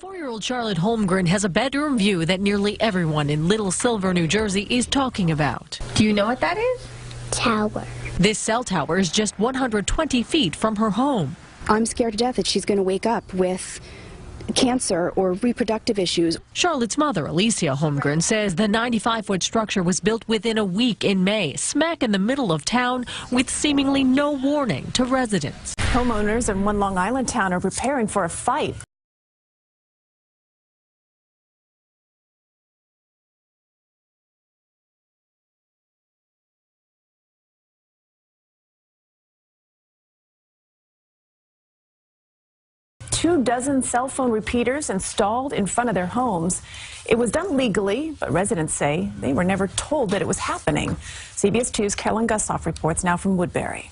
4-year-old Charlotte Holmgren has a bedroom view that nearly everyone in Little Silver, New Jersey is talking about. Do you know what that is? Tower. This cell tower is just 120 feet from her home. I'm scared to death that she's going to wake up with cancer or reproductive issues. Charlotte's mother, Alicia Holmgren, says the 95-foot structure was built within a week in May, smack in the middle of town, with seemingly no warning to residents. Homeowners in one Long Island town are preparing for a fight. Two dozen cell phone repeaters installed in front of their homes. It was done legally, but residents say they were never told that it was happening. CBS 2's Carolyn Gussoff reports now from Woodbury.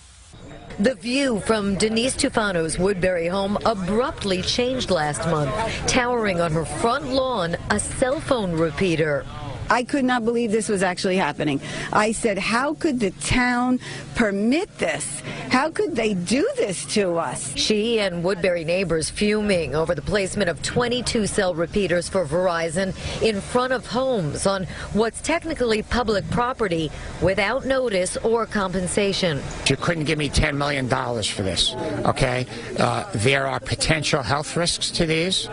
The view from Denise Tufano's Woodbury home abruptly changed last month, towering on her front lawn a cell phone repeater. I could not believe this was actually happening. I said, how could the town permit this? How could they do this to us? She and Woodbury neighbors fuming over the placement of 22 cell repeaters for Verizon in front of homes on what's technically public property without notice or compensation. You couldn't give me $10 million for this, okay? There are potential health risks to these.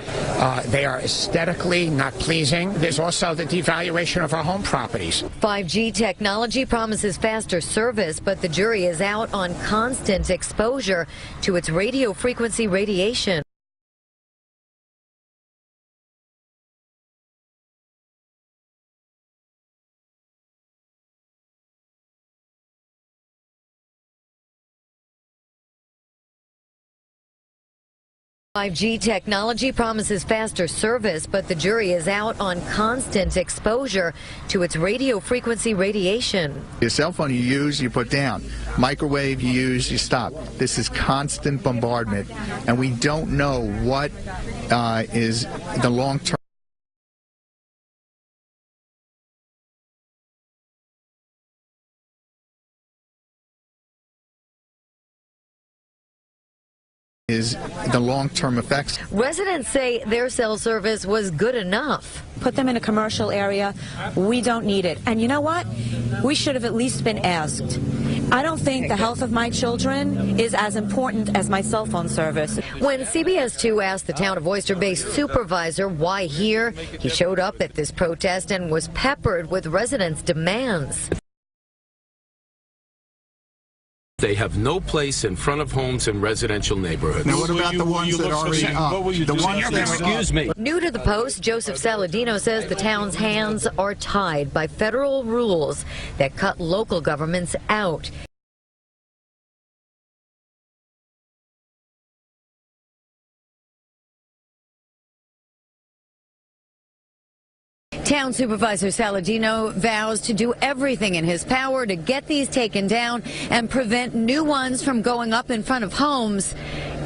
They are aesthetically not pleasing. There's also the devaluation of our home properties. 5G technology promises faster service, but the jury is out on constant exposure to its radio frequency radiation. .5G technology promises faster service, but the jury is out on constant exposure to its radio frequency radiation. Your cell phone you use, you put down. Microwave you use, you stop. This is constant bombardment, and we don't know what is the long-term. Is the long-term effects. Residents say their cell service was good enough. Put them in a commercial area. We don't need it. And you know what? We should have at least been asked. I don't think the health of my children is as important as my cell phone service. When CBS 2 asked the town of Oyster Bay supervisor why here, he showed up at this protest and was peppered with residents' demands. They have no place in front of homes in residential neighborhoods. Now, what about the ones that are already up? Excuse me. New to the Post, Joseph Saladino says the town's hands are tied by federal rules that cut local governments out. Town Supervisor Saladino vows to do everything in his power to get these taken down and prevent new ones from going up in front of homes.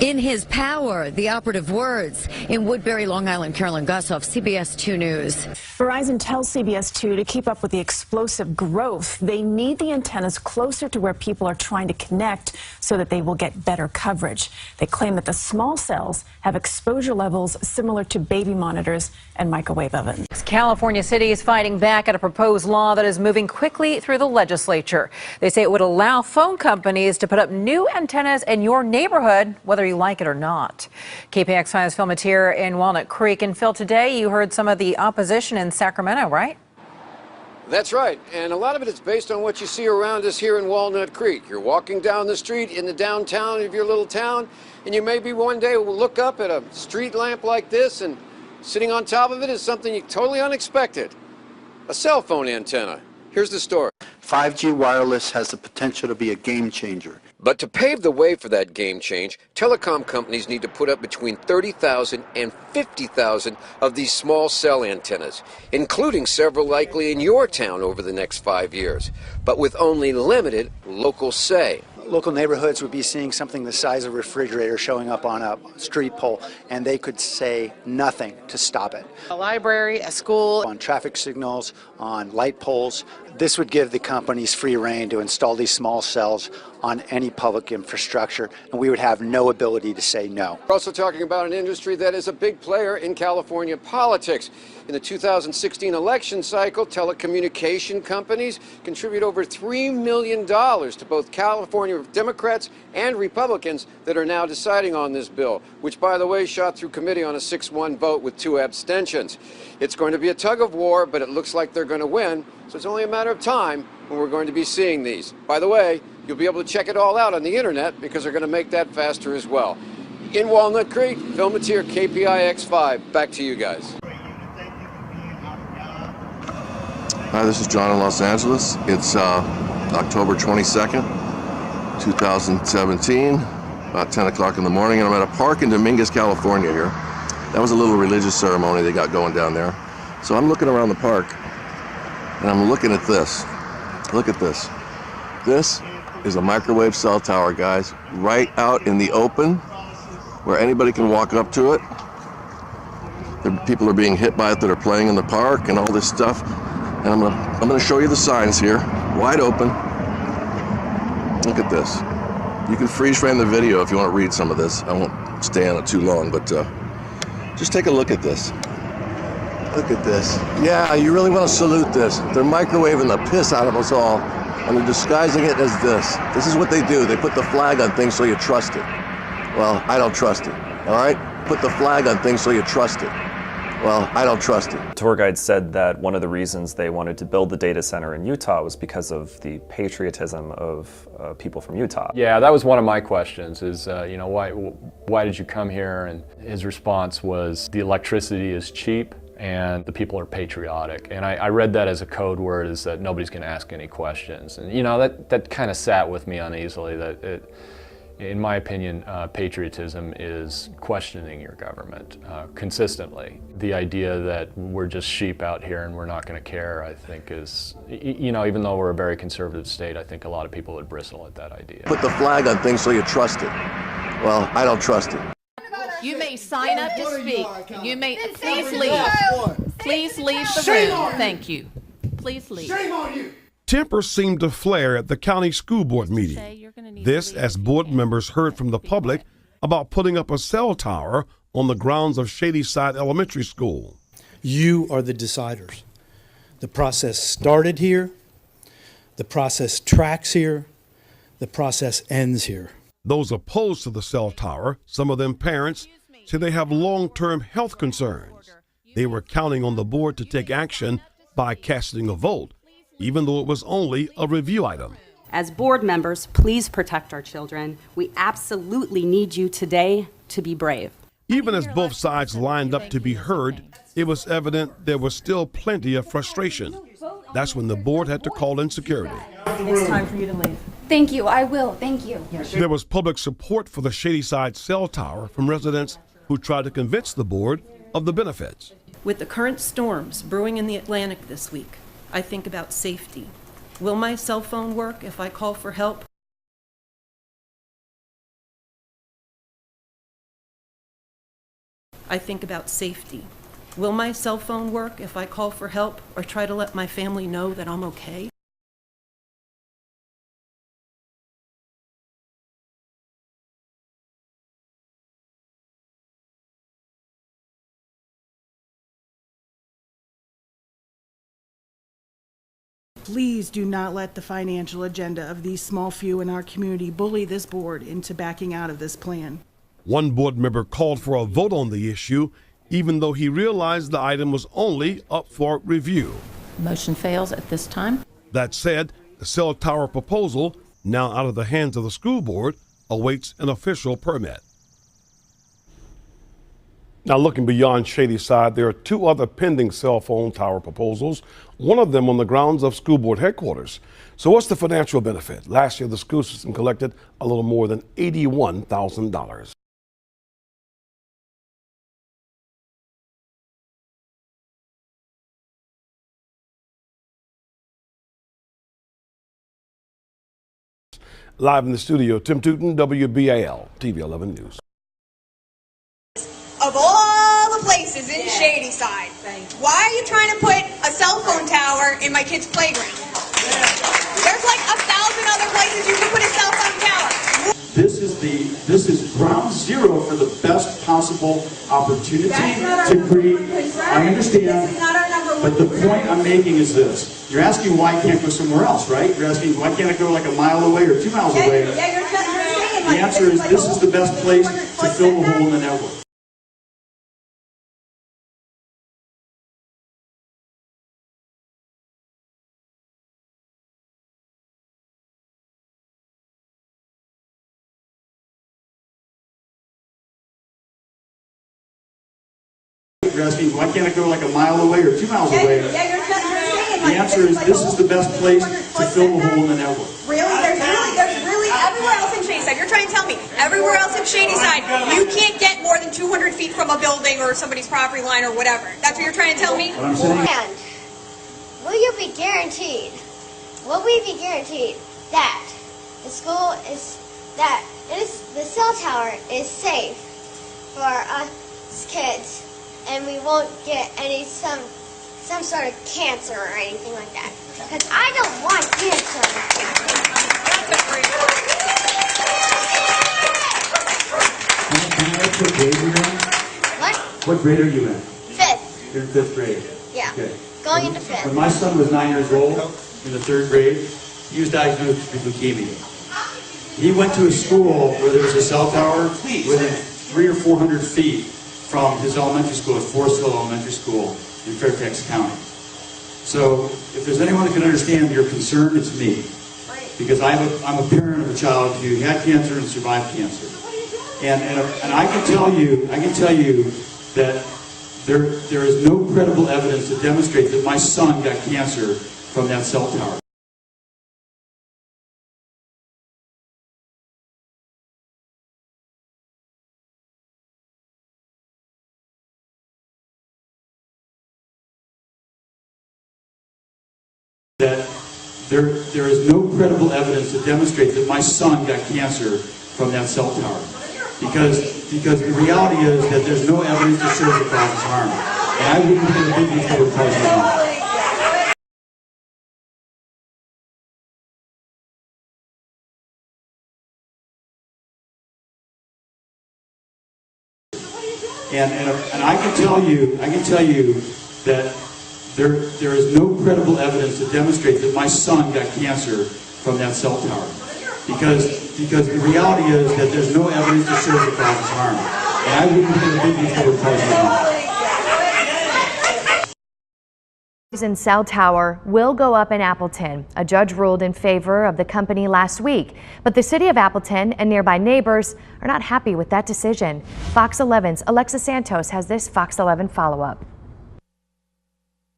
In his power, the operative words. In Woodbury, Long Island, Carolyn Gussoff, CBS 2 News. Verizon tells CBS 2 to keep up with the explosive growth. They need the antennas closer to where people are trying to connect so that they will get better coverage. They claim that the small cells have exposure levels similar to baby monitors and microwave ovens. California City is fighting back at a proposed law that is moving quickly through the legislature. They say it would allow phone companies to put up new antennas in your neighborhood, whether you like it or not. KPIX 5's Phil Matier in Walnut Creek. And Phil, today you heard some of the opposition in Sacramento, right? That's right, and a lot of it is based on what you see around us here in Walnut Creek. You're walking down the street in the downtown of your little town, and you maybe one day will look up at a street lamp like this, and sitting on top of it is something totally unexpected, a cell phone antenna. Here's the story. 5G wireless has the potential to be a game changer. But to pave the way for that game change, telecom companies need to put up between 30,000 and 50,000 of these small cell antennas, including several likely in your town over the next 5 years, but with only limited local say. Local neighborhoods would be seeing something the size of a refrigerator showing up on a street pole, and they could say nothing to stop it. A library, a school. On traffic signals, on light poles. This would give the companies free rein to install these small cells on any public infrastructure, and we would have no ability to say no. We're also talking about an industry that is a big player in California politics. In the 2016 election cycle, telecommunication companies contribute over $3 million to both California Democrats and Republicans that are now deciding on this bill, which, by the way, shot through committee on a 6-1 vote with 2 abstentions. It's going to be a tug of war, but it looks like they're going to win, so it's only a matter of time when we're going to be seeing these. By the way, you'll be able to check it all out on the internet because they're going to make that faster as well. In Walnut Creek, Phil Matier, KPIX5. Back to you guys. Hi, this is John in Los Angeles. It's October 22nd, 2017, about 10 o'clock in the morning, and I'm at a park in Dominguez, California here. That was a little religious ceremony they got going down there. So I'm looking around the park, and I'm looking at this. Look at this. This is a microwave cell tower, guys, right out in the open, where anybody can walk up to it. People are being hit by it that are playing in the park and all this stuff. And I'm gonna show you the signs here, wide open. Look at this. You can freeze frame the video if you want to read some of this. I won't stay on it too long, but just take a look at this. Look at this. Yeah, you really want to salute this. They're microwaving the piss out of us all, and they're disguising it as this. This is what they do. They put the flag on things so you trust it. Well, I don't trust it, all right? Put the flag on things so you trust it. Well, I don't trust it. Tour guide said that one of the reasons they wanted to build the data center in Utah was because of the patriotism of people from Utah. Yeah, that was one of my questions is, why did you come here? And his response was, the electricity is cheap and the people are patriotic. And I read that as a code word, is that nobody's gonna ask any questions. And that kind of sat with me uneasily, that in my opinion, patriotism is questioning your government consistently. The idea that we're just sheep out here and we're not going to care, I think is, even though we're a very conservative state, I think a lot of people would bristle at that idea. Put the flag on things so you trust it. Well, I don't trust it. You may sign up to speak. You may, please leave. Please leave the room. Thank you. Please leave. Shame on you. Tempers seemed to flare at the county school board meeting. This as board members heard from the public about putting up a cell tower on the grounds of Shadyside Elementary School. You are the deciders. The process started here. The process tracks here. The process ends here. Those opposed to the cell tower, some of them parents, say they have long-term health concerns. They were counting on the board to take action by casting a vote, even though it was only a review item. As board members, please protect our children. We absolutely need you today to be brave. Even as both sides lined up to be heard, it was evident there was still plenty of frustration. That's when the board had to call in security. It's time for you to leave. Thank you, I will, thank you. There was public support for the Shadyside cell tower from residents who tried to convince the board of the benefits. With the current storms brewing in the Atlantic this week, I think about safety. Will my cell phone work if I call for help? I think about safety. Will my cell phone work if I call for help or try to let my family know that I'm okay? Please do not let the financial agenda of these small few in our community bully this board into backing out of this plan. One board member called for a vote on the issue, even though he realized the item was only up for review. Motion fails at this time. That said, the cell tower proposal, now out of the hands of the school board, awaits an official permit. Now, looking beyond Shadyside, there are two other pending cell phone tower proposals, one of them on the grounds of school board headquarters. So what's the financial benefit? Last year, the school system collected a little more than $81,000. Live in the studio, Tim Tootin, WBAL, TV 11 News. Of all the places in Shadyside, why are you trying to put a cell phone tower in my kid's playground? There's like 1,000 7 other places you can put a cell phone tower. This is ground zero for the best possible opportunity to create. I understand, but the point I'm making is this. You're asking why I can't go somewhere else, right? You're asking why can't I go like a mile away or 2 miles away? The answer is this is the best place to fill the hole in the network. You're asking why can't I go like a mile away or 2 miles away? The answer is this is the best place to fill the hole in the network. Really? There's really, everywhere else in Shadyside, you're trying to tell me, everywhere else in Shadyside, you can't get more than 200 feet from a building or somebody's property line or whatever. That's what you're trying to tell me? What I'm saying. And will you be guaranteed, will we be guaranteed that the school is, that the cell tower is safe for us kids and we won't get some sort of cancer or anything like that? Because I don't want cancer. Can I ask what grade you're in? What? What grade are you in? 5th. You're in 5th grade. Yeah. Okay. Going into 5th. When my son was 9 years old, in the 3rd grade, he was diagnosed with leukemia. He went to a school where there was a cell tower within 300 or 400 feet from his elementary school, it's Forest Hill Elementary School in Fairfax County. So if there's anyone that can understand your concern, it's me. Because I'm a parent of a child who had cancer and survived cancer. And I can tell you that there is no credible evidence to demonstrate that my son got cancer from that cell tower. That there is no credible evidence to demonstrate that my son got cancer from that cell tower. Because the reality is that there's no evidence to show that that was harm. And I wouldn't be the big if they were causing harm. And I can tell you that there is no credible evidence to demonstrate that my son got cancer from that cell tower. Because the reality is that there's no evidence to show that that was harm. And I wouldn't be the big if they were causing harm. Verizon cell tower will go up in Appleton. A judge ruled in favor of the company last week, but the city of Appleton and nearby neighbors are not happy with that decision. Fox 11's Alexa Santos has this Fox 11 follow-up.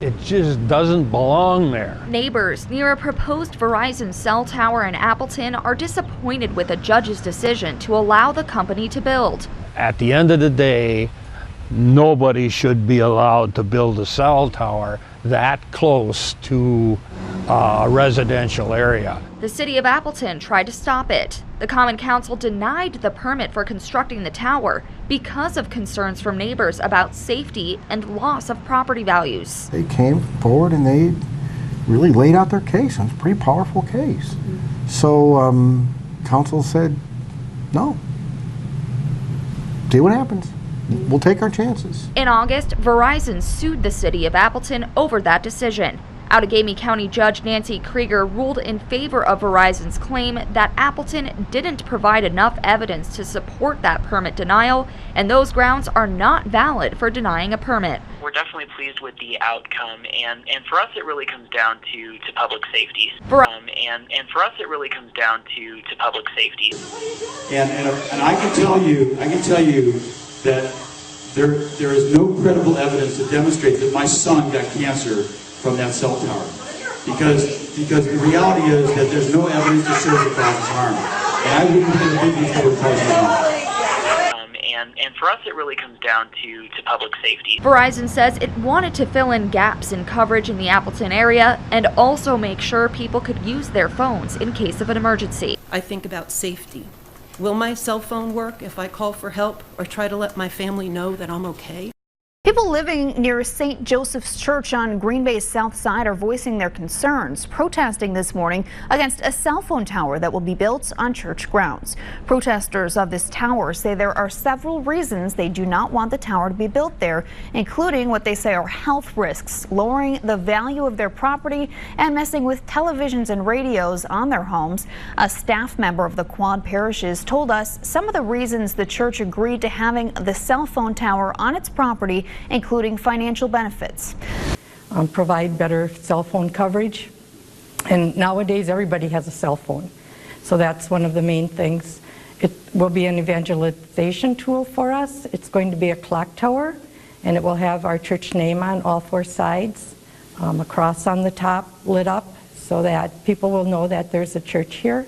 It just doesn't belong there. Neighbors near a proposed Verizon cell tower in Appleton are disappointed with a judge's decision to allow the company to build. At the end of the day, nobody should be allowed to build a cell tower that close to a residential area. The city of Appleton tried to stop it. The Common Council denied the permit for constructing the tower because of concerns from neighbors about safety and loss of property values. They came forward and they really laid out their case. It was a pretty powerful case. So council said, no. See what happens. We'll take our chances. In August, Verizon sued the city of Appleton over that decision. Outagamie County Judge Nancy Krieger ruled in favor of Verizon's claim that Appleton didn't provide enough evidence to support that permit denial, and those grounds are not valid for denying a permit. We're definitely pleased with the outcome, and for us it really comes down to public safety. And for us it really comes down to public safety. And I can tell you that there is no credible evidence to demonstrate that my son got cancer from that cell tower. Because the reality is that there's no evidence to show that that was harm. And I wouldn't be the big if they were causing harm. And for us it really comes down to public safety. Verizon says it wanted to fill in gaps in coverage in the Appleton area and also make sure people could use their phones in case of an emergency. I think about safety. Will my cell phone work if I call for help or try to let my family know that I'm okay? People living near St. Joseph's Church on Green Bay's south side are voicing their concerns, protesting this morning against a cell phone tower that will be built on church grounds. Protesters of this tower say there are several reasons they do not want the tower to be built there, including what they say are health risks, lowering the value of their property, and messing with televisions and radios on their homes. A staff member of the Quad Parishes told us some of the reasons the church agreed to having the cell phone tower on its property, including financial benefits. Provide better cell phone coverage. And nowadays, everybody has a cell phone. So that's one of the main things. It will be an evangelization tool for us. It's going to be a clock tower, and it will have our church name on all four sides, a cross on the top lit up so that people will know that there's a church here.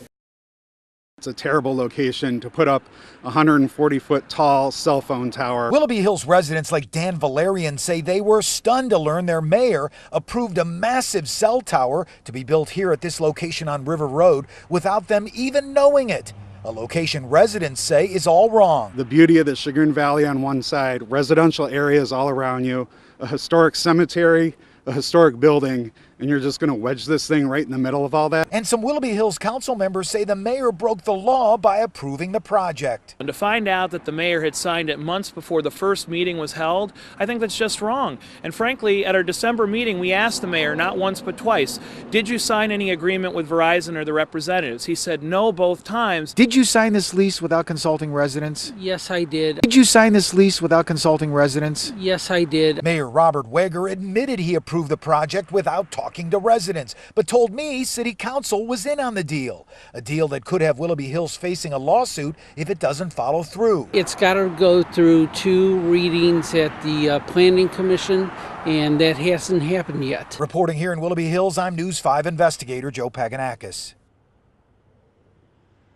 It's a terrible location to put up a 140-foot tall cell phone tower. Willoughby Hills residents like Dan Valerian say they were stunned to learn their mayor approved a massive cell tower to be built here at this location on River Road without them even knowing it. A location residents say is all wrong. The beauty of the Chagrin Valley on one side, residential areas all around you, a historic cemetery, a historic building, and you're just going to wedge this thing right in the middle of all that? And some Willoughby Hills council members say the mayor broke the law by approving the project. And to find out that the mayor had signed it months before the first meeting was held, I think that's just wrong. And frankly, at our December meeting, we asked the mayor, not once but twice, did you sign any agreement with Verizon or the representatives? He said no both times. Did you sign this lease without consulting residents? Yes, I did. Did you sign this lease without consulting residents? Yes, I did. Mayor Robert Weger admitted he approved the project without talking to residents, but told me City Council was in on the deal. A deal that could have Willoughby Hills facing a lawsuit if it doesn't follow through. It's got to go through 2 readings at the Planning Commission, and that hasn't happened yet. Reporting here in Willoughby Hills, I'm News 5 investigator Joe Paganakis.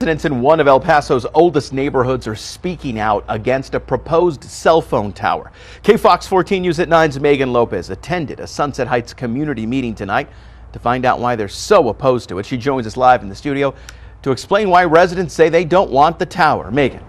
Residents in one of El Paso's oldest neighborhoods are speaking out against a proposed cell phone tower. KFOX 14 News at 9's Megan Lopez attended a Sunset Heights community meeting tonight to find out why they're so opposed to it. She joins us live in the studio to explain why residents say they don't want the tower. Megan.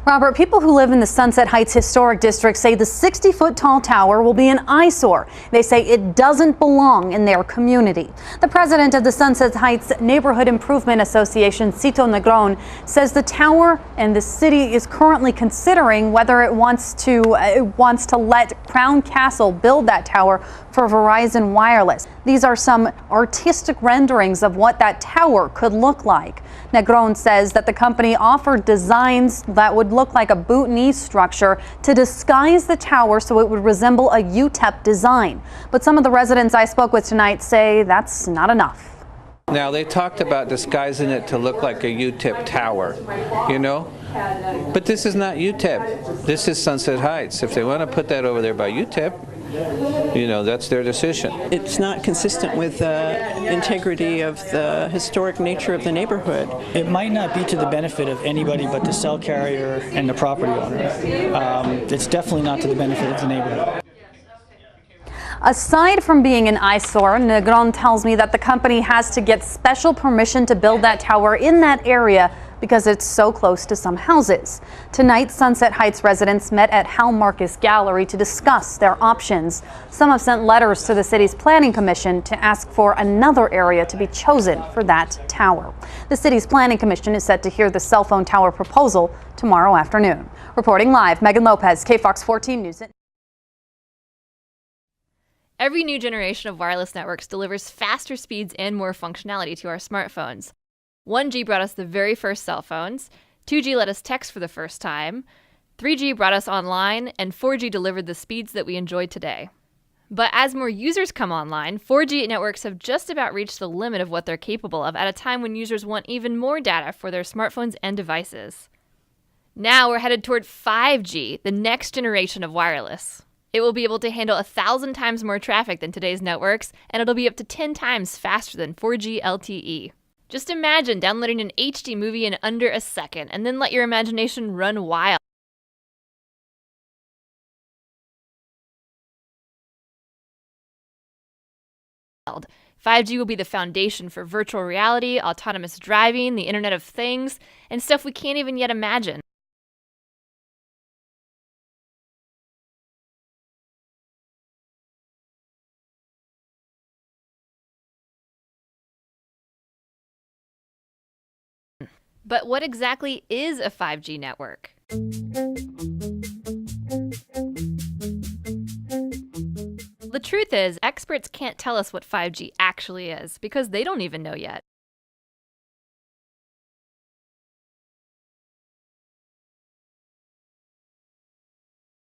Robert, people who live in the Sunset Heights Historic District say the 60-foot tall tower will be an eyesore. They say it doesn't belong in their community. The president of the Sunset Heights Neighborhood Improvement Association, Cito Negron, says the tower and the city is currently considering whether it wants to let Crown Castle build that tower for Verizon Wireless. These are some artistic renderings of what that tower could look like. Negron says that the company offered designs that would look like a boutonniere structure to disguise the tower so it would resemble a UTEP design. But some of the residents I spoke with tonight say that's not enough. Now, they talked about disguising it to look like a UTEP tower, you know? But this is not UTEP. This is Sunset Heights. If they want to put that over there by UTEP, you know, that's their decision. It's not consistent with the integrity of the historic nature of the neighborhood. It might not be to the benefit of anybody but the cell carrier and the property owner. It's definitely not to the benefit of the neighborhood. Aside from being an eyesore, Negron tells me that the company has to get special permission to build that tower in that area because it's so close to some houses. Tonight, Sunset Heights residents met at Hal Marcus Gallery to discuss their options. Some have sent letters to the city's planning commission to ask for another area to be chosen for that tower. The city's planning commission is set to hear the cell phone tower proposal tomorrow afternoon. Reporting live, Megan Lopez, KFOX 14 News. Every new generation of wireless networks delivers faster speeds and more functionality to our smartphones. 1G brought us the very first cell phones, 2G let us text for the first time, 3G brought us online, and 4G delivered the speeds that we enjoy today. But as more users come online, 4G networks have just about reached the limit of what they're capable of at a time when users want even more data for their smartphones and devices. Now we're headed toward 5G, the next generation of wireless. It will be able to handle 1,000 times more traffic than today's networks, and it'll be up to 10 times faster than 4G LTE. Just imagine downloading an HD movie in under a second, and then let your imagination run wild. world. 5G will be the foundation for virtual reality, autonomous driving, the Internet of Things, and stuff we can't even yet imagine. But what exactly is a 5G network? The truth is, experts can't tell us what 5G actually is because they don't even know yet.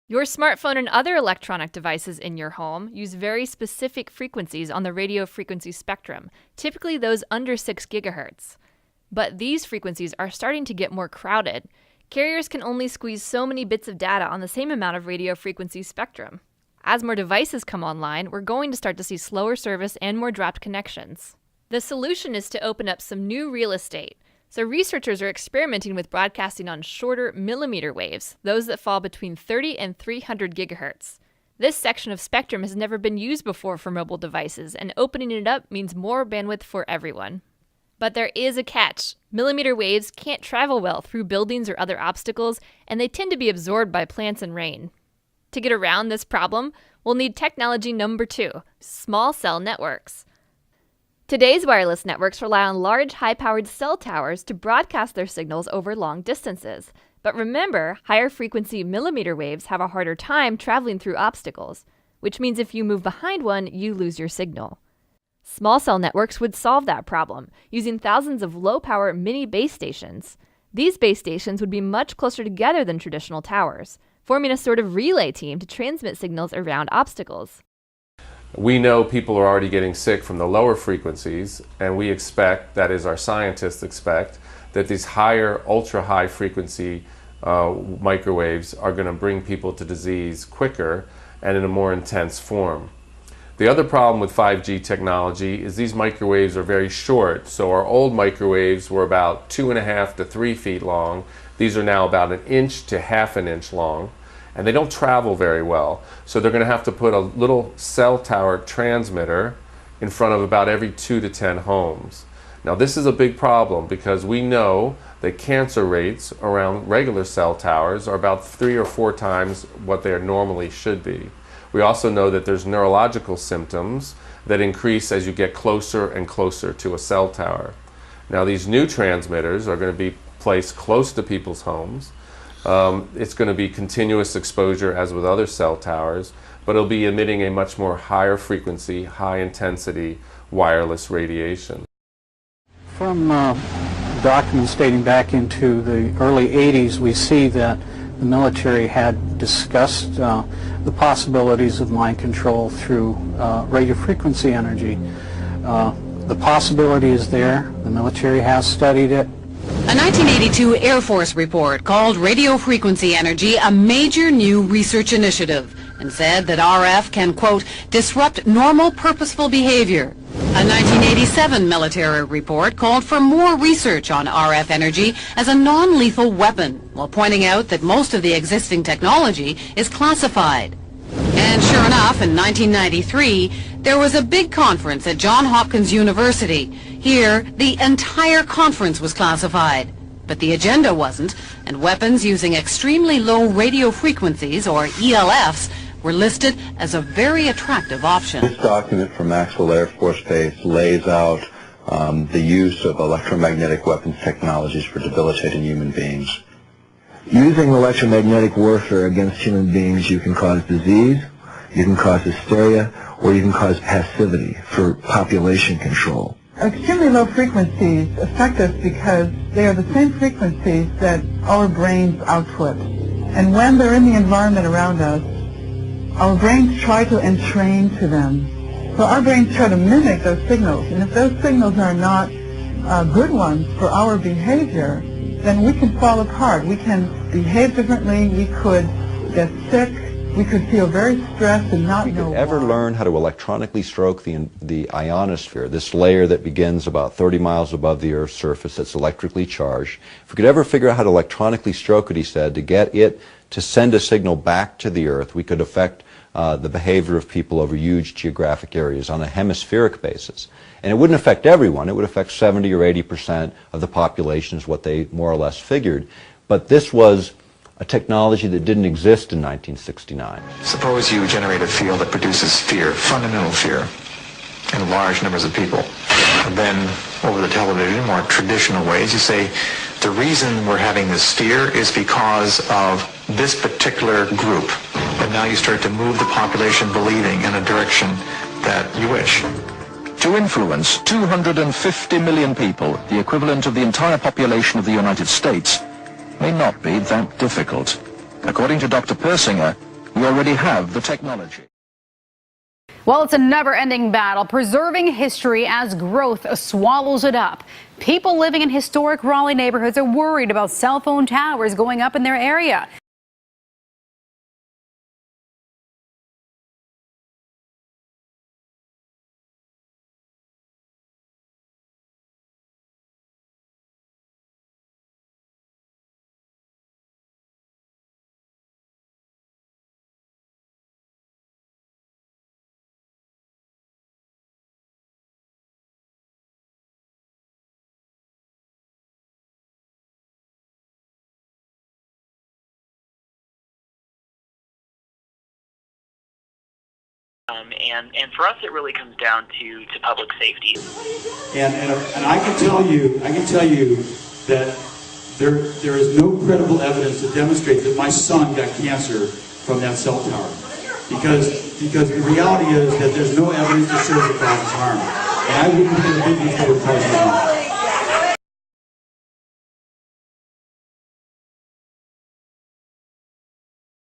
Your smartphone and other electronic devices in your home use very specific frequencies on the radio frequency spectrum, typically those under 6 gigahertz. But these frequencies are starting to get more crowded. Carriers can only squeeze so many bits of data on the same amount of radio frequency spectrum. As more devices come online, we're going to start to see slower service and more dropped connections. The solution is to open up some new real estate. So researchers are experimenting with broadcasting on shorter millimeter waves, those that fall between 30 and 300 gigahertz. This section of spectrum has never been used before for mobile devices, and opening it up means more bandwidth for everyone. But there is a catch. Millimeter waves can't travel well through buildings or other obstacles, and they tend to be absorbed by plants and rain. To get around this problem, we'll need technology number 2, small cell networks. Today's wireless networks rely on large, high-powered cell towers to broadcast their signals over long distances. But remember, higher frequency millimeter waves have a harder time traveling through obstacles, which means if you move behind one, you lose your signal. Small cell networks would solve that problem, using thousands of low-power mini base stations. These base stations would be much closer together than traditional towers, forming a sort of relay team to transmit signals around obstacles. We know people are already getting sick from the lower frequencies, and we expect, that is our scientists expect, that these higher, ultra-high frequency microwaves are going to bring people to disease quicker and in a more intense form. The other problem with 5G technology is these microwaves are very short. So our old microwaves were about 2.5 to 3 feet long. These are now about 1 inch to ½ an inch long. And they don't travel very well. So they're going to have to put a little cell tower transmitter in front of about every 2 to 10 homes. Now this is a big problem because we know that cancer rates around regular cell towers are about 3 or 4 times what they normally should be. We also know that there's neurological symptoms that increase as you get closer and closer to a cell tower. Now these new transmitters are going to be placed close to people's homes. It's going to be continuous exposure as with other cell towers, but it'll be emitting a much more higher frequency, high intensity wireless radiation. From documents dating back into the early 80s, we see that the military had discussed the possibilities of mind control through radio frequency energy. The possibility is there. The military has studied it. A 1982 Air Force report called radio frequency energy a major new research initiative and said that RF can, quote, disrupt normal purposeful behavior. A 1987 military report called for more research on RF energy as a non-lethal weapon, while pointing out that most of the existing technology is classified. And sure enough, in 1993, there was a big conference at Johns Hopkins University. Here, the entire conference was classified. But the agenda wasn't, and weapons using extremely low radio frequencies, or ELFs, were listed as a very attractive option. This document from Maxwell Air Force Base lays out the use of electromagnetic weapons technologies for debilitating human beings. Using electromagnetic warfare against human beings, you can cause disease, you can cause hysteria, or you can cause passivity for population control. Extremely low frequencies affect us because they are the same frequencies that our brains output. And when they're in the environment around us, our brains try to entrain to them. So our brains try to mimic those signals. And if those signals are not good ones for our behavior, then we can fall apart. We can behave differently. We could get sick. We could feel very stressed and not know why. Ever learn how to electronically stroke the ionosphere, this layer that begins about 30 miles above the Earth's surface that's electrically charged? If we could ever figure out how to electronically stroke it, he said, to get it to send a signal back to the Earth, we could affect the behavior of people over huge geographic areas on a hemispheric basis. And it wouldn't affect everyone. It would affect 70 or 80% of the population is what they more or less figured. But this was a technology that didn't exist in 1969. Suppose you generate a field that produces fear, fundamental fear, in large numbers of people. And then over the television, more traditional ways, you say, The reason we're having this fear is because of this particular group. And now you start to move the population believing in a direction that you wish. To influence 250 million people, the equivalent of the entire population of the United States, may not be that difficult. According to Dr. Persinger, we already have the technology. Well, it's a never-ending battle, preserving history as growth swallows it up. People living in historic Raleigh neighborhoods are worried about cell phone towers going up in their area. And for us, it really comes down to public safety. And I can tell you that there is no credible evidence to demonstrate that my son got cancer from that cell tower, because the reality is that there's no evidence to show the cause harm. And I wouldn't have been before the president.